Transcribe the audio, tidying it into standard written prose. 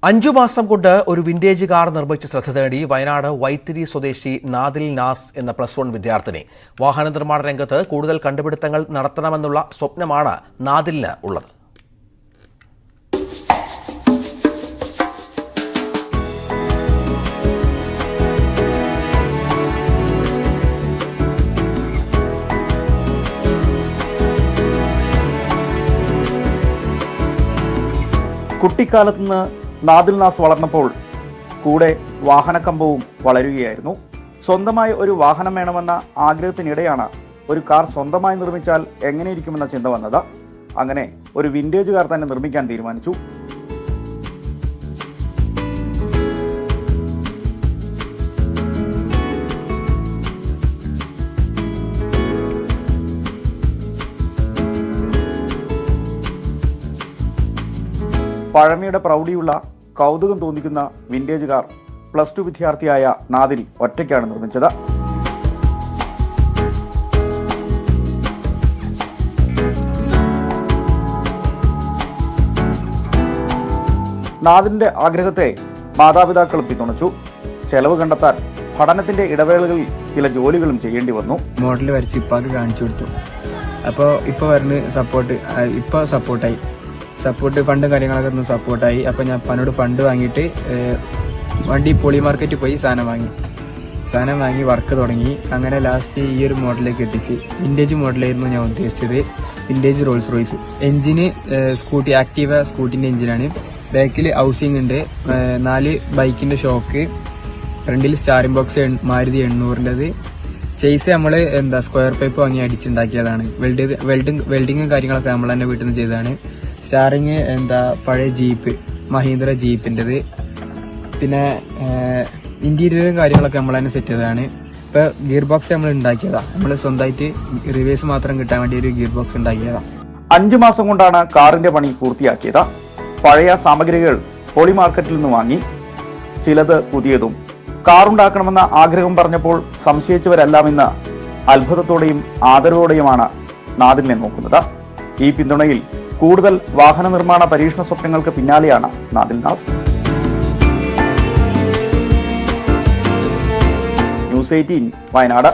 5 മാസം കൊണ്ട് ഒരു വിന്റേജ് കാർ നിർമ്മിച്ച് ശ്രദ്ധ നേടി വയനാട് വൈത്തിരി സ്വദേശി നാദിൽ നാസ് എന്ന +1 വിദ്യാർത്ഥിനി. വാഹന നിർമ്മാണ രംഗത്ത് കൂടുതൽ കണ്ടുപിടുത്തങ്ങൾ നടത്തണമെന്നുള്ള സ്വപ്നമാണ് നാദിലിന് ഉള്ളത്. കുട്ടിക്കാലത്ത് നിന്ന് നാദിൽ നാസ് വളർന്നപ്പോൾ കൂടെ വാഹനക്കമ്പവും വളരുകയായിരുന്നു. സ്വന്തമായി ഒരു വാഹനം വേണമെന്ന ആഗ്രഹത്തിനിടെയാണ് ഒരു കാർ സ്വന്തമായി നിർമ്മിച്ചാൽ എങ്ങനെയിരിക്കുമെന്ന ചിന്ത വന്നത്. അങ്ങനെ ഒരു വിന്റേജ് കാർ തന്നെ നിർമ്മിക്കാൻ തീരുമാനിച്ചു. പഴമയുടെ പ്രൗഢിയുള്ള കൗതുകം തോന്നിക്കുന്ന വിന്റേജ് കാർ +2 വിദ്യാർത്ഥിയായ നാദിൽ ഒറ്റയ്ക്കാണ് നിർമ്മിച്ചത്. നാദിലിന്റെ ആഗ്രഹത്തെ മാതാപിതാക്കൾ പിന്തുണച്ചു. ചെലവ് കണ്ടെത്താൻ പഠനത്തിന്റെ ഇടവേളകളിൽ ചില ജോലികളും ചെയ്യേണ്ടി വന്നു. മോഡൽ വരച്ച് ഇപ്പം അത് കാണിച്ചു കൊടുത്തു. അപ്പോൾ ഇപ്പോൾ വരുന്ന സപ്പോർട്ടായി ഫണ്ടും കാര്യങ്ങളൊക്കെ ഒന്ന് സപ്പോർട്ടായി. അപ്പോൾ ഞാൻ പനോട് ഫണ്ട് വാങ്ങിയിട്ട് വണ്ടി പോളി മാർക്കറ്റിൽ പോയി സാധനം വാങ്ങി വർക്ക് തുടങ്ങി. അങ്ങനെ ലാസ്റ്റ് ഈ ഒരു മോഡലിലേക്ക് എത്തിച്ച്. വിന്റേജ് മോഡലായിരുന്നു ഞാൻ ഉദ്ദേശിച്ചത്. Vintage Rolls Royce. എഞ്ചിന് സ്കൂട്ടി ആക്റ്റീവ സ്കൂട്ടിൻ്റെ എഞ്ചിനാണ്. ബാക്കിൽ ഹൗസിംഗ് ഉണ്ട്. 4 ബൈക്കിൻ്റെ ഷോക്ക്. ഫ്രണ്ടിൽ സ്റ്റാറിംഗ് ബോക്സ് മാരുതി 800-ൻ്റെത്. ചേസ് നമ്മൾ സ്ക്വയർ പൈപ്പ് വാങ്ങി അടിച്ചുണ്ടാക്കിയതാണ്. വെൽഡിങ്ങും കാര്യങ്ങളൊക്കെ നമ്മൾ തന്നെ വീട്ടിൽ നിന്ന് ചെയ്തതാണ്. സ്റ്റാറിങ് പഴയ ജീപ്പ് മഹീന്ദ്ര ജീപ്പിൻ്റെത്. പിന്നെ ഇന്റീരിയറും കാര്യങ്ങളൊക്കെ നമ്മൾ തന്നെ സെറ്റ് ചെയ്തതാണ്. ഇപ്പൊ ഗിയർ ബോക്സ് നമ്മൾ ഉണ്ടാക്കിയതാ. നമ്മൾ സ്വന്തമായിട്ട് റിവേഴ്സ് മാത്രം കിട്ടാൻ വേണ്ടി ഒരു ഗിയർ ബോക്സ് ഉണ്ടാക്കിയതാ. 5 മാസം കൊണ്ടാണ് കാറിന്റെ പണി പൂർത്തിയാക്കിയത്. പഴയ സാമഗ്രികൾ പോളി മാർക്കറ്റിൽ നിന്ന് വാങ്ങി, ചിലത് പുതിയതും. കാറുണ്ടാക്കണമെന്ന ആഗ്രഹം പറഞ്ഞപ്പോൾ സംശയിച്ചവരെല്ലാം ഇന്ന് അത്ഭുതത്തോടെയും ആദരവോടെയുമാണ് നാദിലിനെ നോക്കുന്നത്. ഈ പിന്തുണയിൽ കൂടുതൽ വാഹന നിർമ്മാണ പരീക്ഷണ സ്വപ്നങ്ങൾക്ക് പിന്നാലെയാണ് നാദിൽ നാസ്. ന്യൂസ് 18 വയനാട്.